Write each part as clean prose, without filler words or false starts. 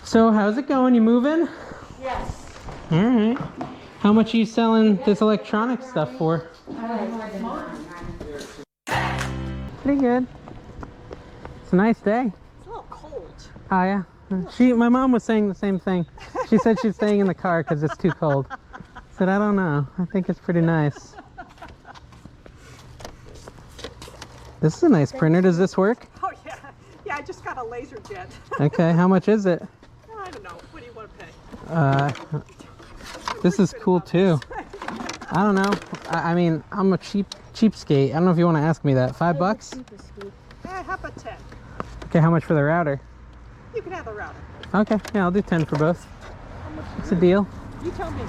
So how's it going? You moving? Yes. All right. How much are you selling this electronic stuff for? Pretty good. It's a nice day. It's a little cold. Oh yeah. My mom was saying the same thing. She said she's staying in the car because it's too cold. I said, I don't know. I think it's pretty nice. This is a nice printer. Does this work? Oh yeah. Yeah, I just got a laser jet. Okay. How much is it? I don't know. What do you want to pay? This is cool too. I don't know. I mean, I'm a cheapskate. I don't know if you want to ask me that. $5? How about 10? Okay. How much for the router? You can have the router. Okay. Yeah, I'll do 10 for both. It's a deal. You tell me.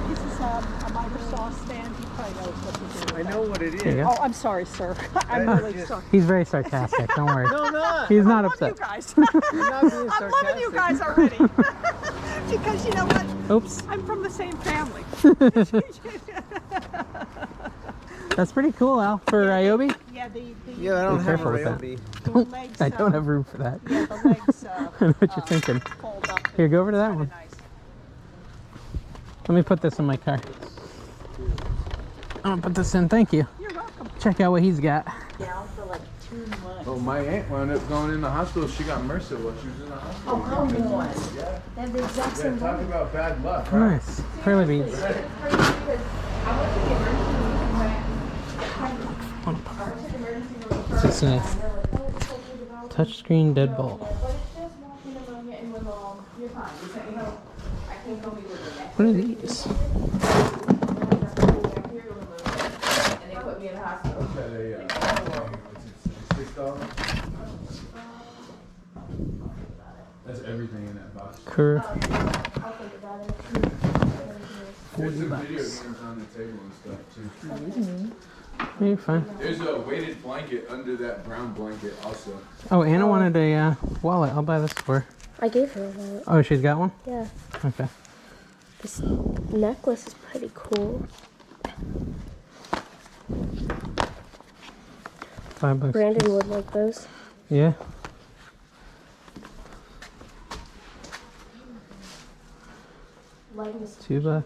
This is a Microsoft stand. You probably know what to do. I know what it There you is. go. Oh, I'm sorry, sir. I'm really sorry. He's very sarcastic. Don't worry. No, not. He's not I love you upset. guys. You're not being I'm loving you guys already. Because you know what? Oops. I'm from the same family. That's pretty cool, Al. For Ryobi? Yeah, Yeah, I don't Be have a careful with that. Ryobi. the legs. I don't have room for that. Yeah, the legs. I know what you're thinking. Fold up. Here, go over to that Kinda one. nice. Let me put this in my car. I'm gonna put this in. Thank you. You're welcome. Check out what he's got. Down for like 2 months. Oh, my aunt wound up going in the hospital. She got MRSA while she was in the hospital. Oh, come on. Yeah. They have the exact Yeah, same talk one. about bad luck, right? Nice. Pearly beads. It's a touchscreen deadbolt. What are these? That's everything in that box. Curve. There's some video games on the table and stuff too. You're fine. There's a weighted blanket under that brown blanket also. Oh, Anna wanted a wallet. I'll buy this for her. I gave her a wallet. Oh, she's got one? Yeah. Okay. This necklace is pretty cool. $5. Brandon would like those. Yeah. $2.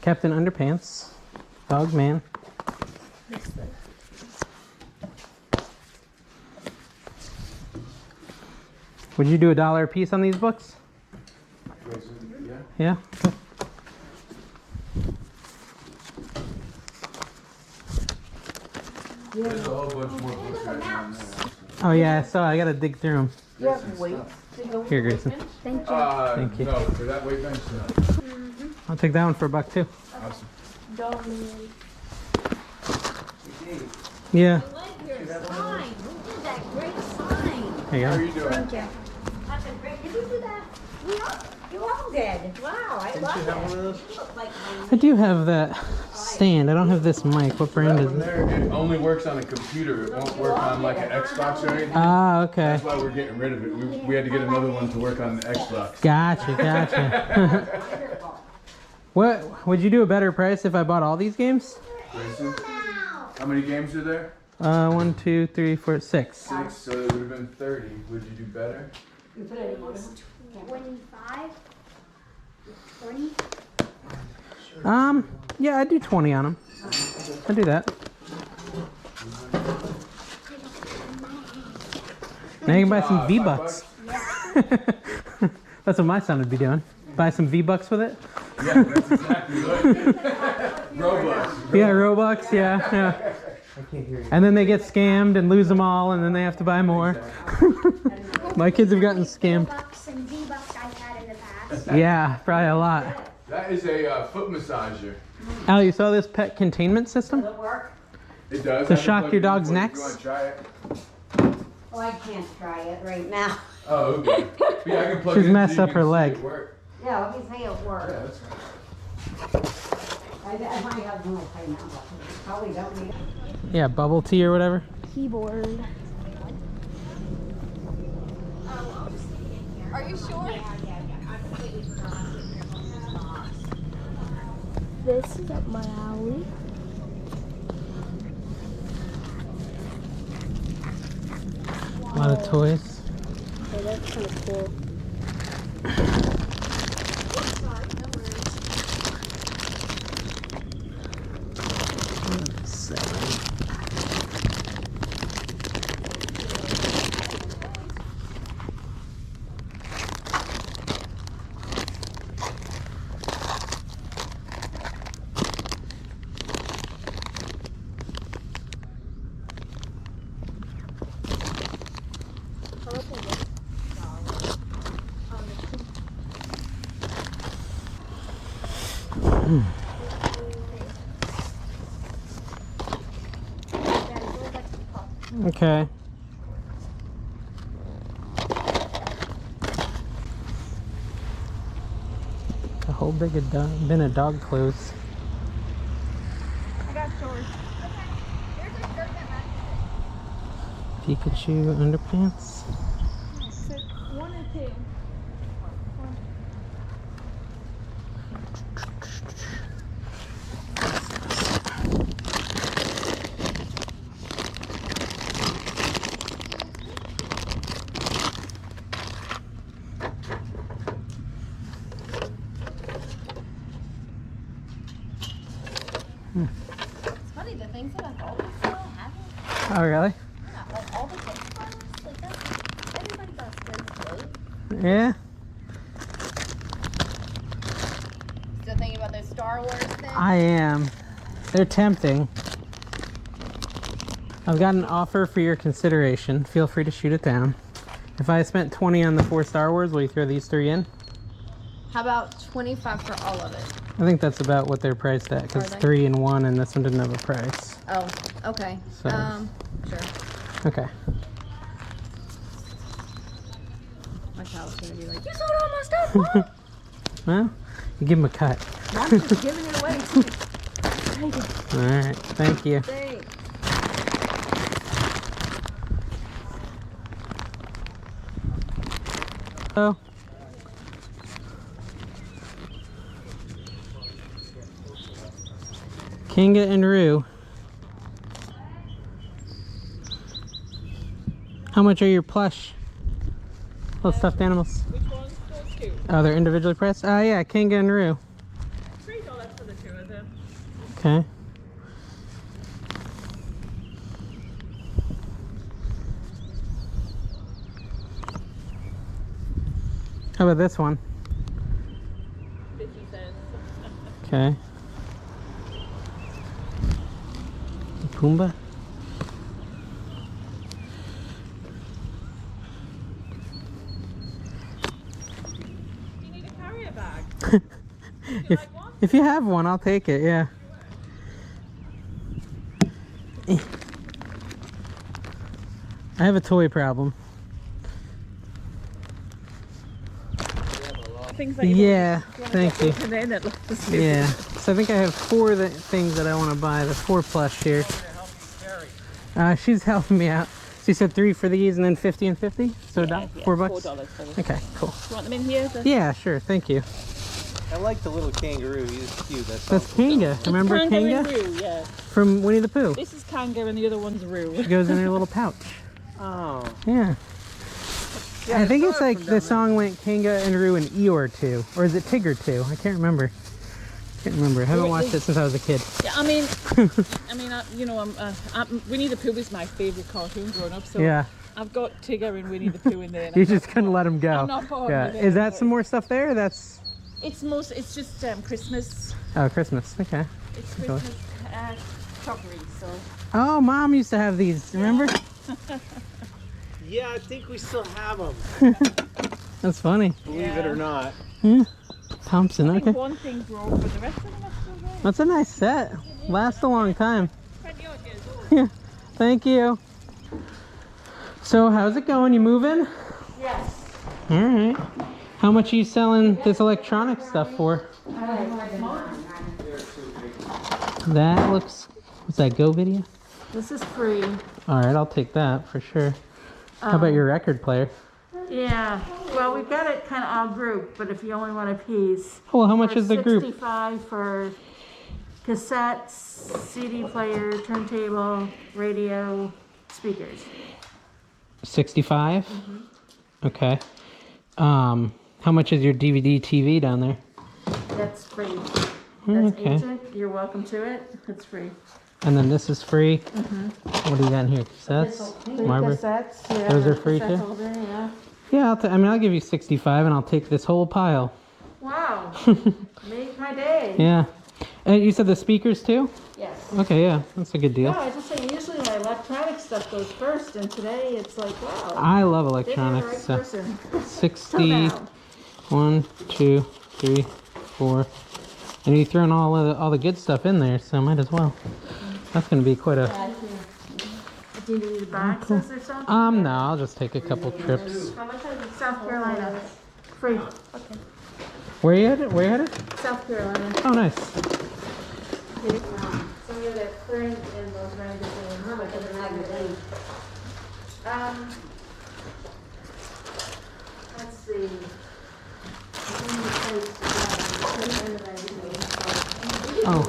Captain Underpants. Dog Man. Would you do $1 a piece on these books? Yeah. Yeah? There's a whole bunch more books right now. In there. Oh yeah, so I gotta dig through them. You have weight. Here, Grayson. Thank you. Thank you. No, for that weight bench, no. I'll take that one for $1 too. Awesome. Yeah. Sign. Who did that great sign? There you How are go. you doing? Thank you. That's a great. Did you do that? You all did. Wow, I love it. One of those? You look like I do have that stand. I don't have this mic. What brand That is one it? there, it only works on a computer. It won't work on like an Xbox or anything. Ah, okay. That's why we're getting rid of it. We had to get another one to work on the Xbox. Gotcha, gotcha. What would you do a better price if I bought all these games? Grayson, how many games are there? 1, 2, 3, 4, 6. 6, so it would have been 30. Would you do better? 25? 20? Yeah, I'd do 20 on them. I'd do that. Now you can buy some V-Bucks. That's what my son would be doing. Buy some V-Bucks with it. Yeah, that's exactly right. Robux. Yeah, Robux, yeah. And then they get scammed and lose them all, and then they have to buy more. My kids have gotten scammed. Bucks and V-Bucks I've had in the past. Yeah, probably a lot. That is a foot massager. Al, you saw this pet containment system? It does. To have a shock plug your in dog's for it. necks? You want to try it? Oh, I can't try it right now. Oh, okay. Yeah, I can plug She's it in so messed you up can her see leg. it work. Yeah, let me say it Yeah, works. that's fine. My husband will say no. Probably don't need it. Yeah, bubble tea or whatever. Keyboard. Are you sure? This is up my alley. A lot of toys. Okay, that's Kind of cool. Okay. A whole big bin of dog clothes. I got yours. Pikachu underpants. So one or two. It's funny, the things that I've always have. Oh, really? Yeah, like all the kids' clothes, like that's, everybody got kids' clothes. Yeah. Still thinking about those Star Wars things? I am. They're tempting. I've got an offer for your consideration. Feel free to shoot it down. If I spent 20 on the 4 Star Wars, will you throw these 3 in? How about 25 for all of it? I think that's about what they're priced at, because Are they? 3 and 1, and this one didn't have a price. Oh, okay. So- Sure. Okay. My child's gonna be like, you sold all my stuff, Mom! Well, you give them a cut. Mom's just giving it away. Take it. Alright, thank you. Thanks. Oh. Kanga and Roo. How much are your plush little stuffed animals? Which ones? Those two. Oh, they're individually priced? Oh yeah, Kanga and Roo. $3 for the two of them. Okay. How about this one? 50 cents. Okay. Pumbaa? You need a carrier bag. If you have one, I'll take it, yeah. I have a toy problem. Things that Yeah, thank you. And then it looks stupid. Yeah, so I think I have 4 things that I want to buy. The 4 plush here. She's helping me out. So you said 3 for these and then 50 and 50? So Yeah, $4? $4 for this. Okay, cool. You want them in here? Yeah, sure, thank you. I like the little kangaroo. He's cute. That's Kanga. Remember Kanga Kanga? and Roo, yeah. From Winnie the Pooh. This is Kanga and the other one's Roo. She goes in her little pouch. Oh. Yeah. Yeah, I think saw it's it like from the down song went Kanga and Roo and Eeyore 2. Or is it Tigger 2? I can't remember. I haven't watched it since I was a kid. Yeah, you know, Winnie the Pooh is my favorite cartoon growing up. So Yeah. I've got Tigger and Winnie the Pooh in there. And You I'm just not couldn't bored. let him go. I'm not bored Yeah. with it, Is that but- some more stuff there? That's It's just Christmas. oh, Christmas. Okay. It's Okay. Christmas crockery. So Oh, Mom used to have these. Remember? Yeah, I think we still have them. That's funny. Believe it or not. Yeah. Thompson. I think Okay. one thing broke, but the rest of them are still there. That's a nice set. Lasts a long time. 20 odd years old. Yeah. Thank you. So how's it going? You moving? Yes. All right. How much are you selling this electronic stuff for? That looks. What's that? Go video? This is free. All right, I'll take that for sure. How about your record player? Yeah. Well, we've got it kind of all grouped, but if you only want a piece. Oh, well, how much is the group? 65 for cassettes, CD player, turntable, radio, speakers. 65. Okay. How much is your DVD TV down there? That's free. That's Okay. ancient. You're welcome to it. It's free. And then this is free. What do you got in here? Cassettes? Marbury? Cassettes, yeah. Those are free cassette too? holder, yeah. Yeah, I mean, I'll give you 65 and I'll take this whole pile. Wow. Make my day. Yeah. And you said the speakers too? Yes. Okay, yeah, that's a good deal. No, I just say usually my electronic stuff goes first, and today it's like, wow. I love They got the right electronics. So person. 60, Somehow. 1, 2, 3, 4. And you thrown all the good stuff in there, so might as well. That's gonna be quite a. Do you need boxes or something? No, I'll just take a couple trips. How much is it? South Carolina. Free. Okay. Where you headed? Where you headed? South Carolina. Oh, nice. Some of the current in those magazines. How much is a magazine? Let's see. Oh,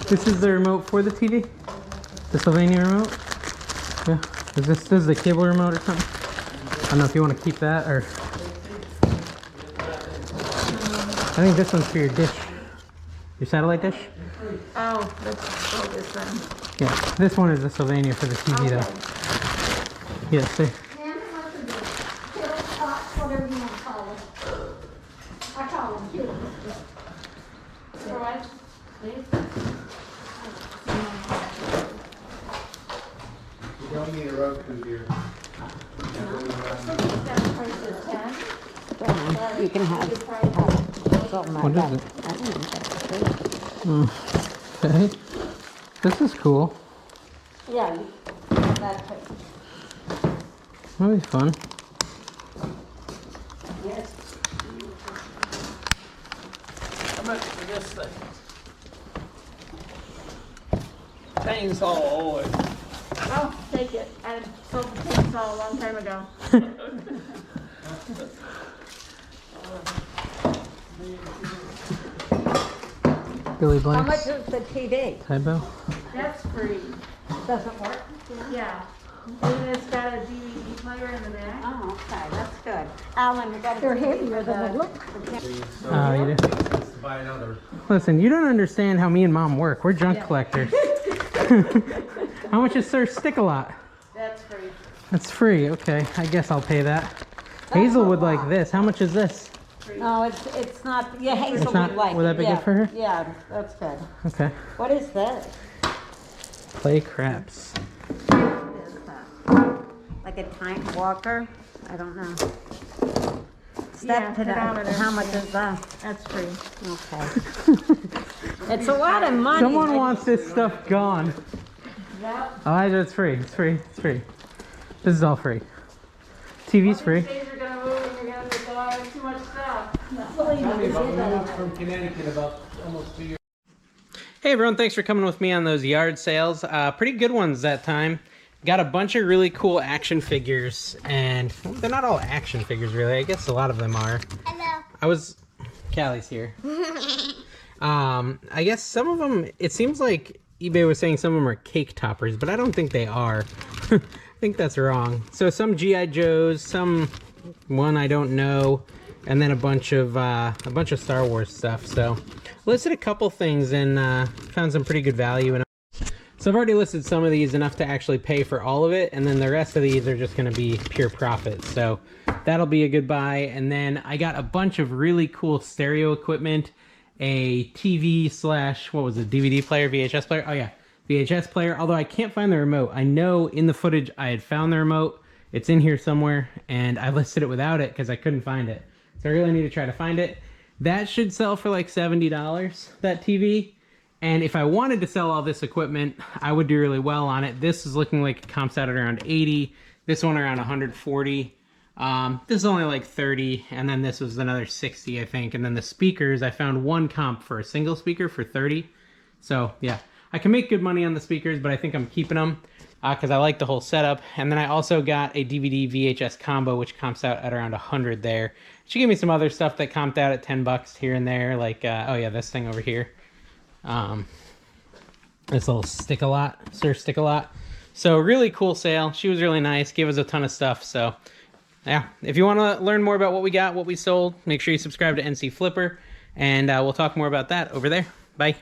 this is the remote for the TV? The Sylvania remote? Yeah. This is the cable remote or something? I don't know if you want to keep that or. I think this one's for your dish. Your satellite dish? Oh, let's go this one. Yeah. This one is the Sylvania for the TV though. Yes, sir. Whatever you want to call it. I call them cute. Alright, please. You don't need a Roku here. You can have something like What that. is it? I think that's free. Okay. This is cool. Yeah, that's it. That'll be fun. Yes. How much for this thing? Chainsaw oil. Oh, take it. I sold the chainsaw a long time ago. Billy How Blanks. much is the TV? Tybo. That's free. Doesn't work? Yeah. And it's got a DVD player in the back. Oh, okay, that's good. Alan, you got They're heavier than they look. Oh, you do? To buy another. Listen, you don't understand how me and Mom work. We're junk collectors. How much is Sir Stick-A-Lot? That's free. That's free. Okay, I guess I'll pay that. Hazel would like this. How much is this? No, it's not, yeah, Hazel It's not- would like it. would that be good yeah. for her? Yeah, that's good. Okay. What is this? Play craps. What is that? Like a time walker? I don't know. Yeah, Step to pedometer. that. How much is that? That's free. Okay. It's a lot of money. Someone wants this stuff gone. Yep. Oh, it's free. It's free. It's free. This is all free. TV's free. These days are gonna move and you're gonna be buying too much stuff. I moved from Connecticut about almost 2 years. Hey everyone, thanks for coming with me on those yard sales. Pretty good ones that time. Got a bunch of really cool action figures, and well, they're not all action figures really. I guess a lot of them are. Hello. Callie's here. I guess some of them, it seems like eBay was saying some of them are cake toppers, but I don't think they are. I think that's wrong. So some G.I. Joes, some one I don't know, and then a bunch of Star Wars stuff. So listed a couple things and found some pretty good value in them. So I've already listed some of these enough to actually pay for all of it, and then the rest of these are just going to be pure profit. So that'll be a good buy. And then I got a bunch of really cool stereo equipment, a TV / what was it, DVD player, VHS player? Oh yeah, VHS player. Although I can't find the remote. I know in the footage I had found the remote. It's in here somewhere, and I listed it without it because I couldn't find it. So I really need to try to find it. That should sell for like $70, that TV. And if I wanted to sell all this equipment, I would do really well on it. This is looking like it comps out at around 80. This one around 140. This is only like 30. And then this was another 60, I think. And then the speakers, I found one comp for a single speaker for 30. So yeah, I can make good money on the speakers, but I think I'm keeping them because I like the whole setup. And then I also got a DVD VHS combo, which comps out at around 100 there. She gave me some other stuff that comped out at 10 bucks here and there. Like, oh yeah, this thing over here. This little Stick-A-Lot, Sir Stick-A-Lot. So really cool sale. She was really nice, gave us a ton of stuff. So yeah, if you want to learn more about what we got, what we sold, make sure you subscribe to NC Flipper, and we'll talk more about that over there. Bye.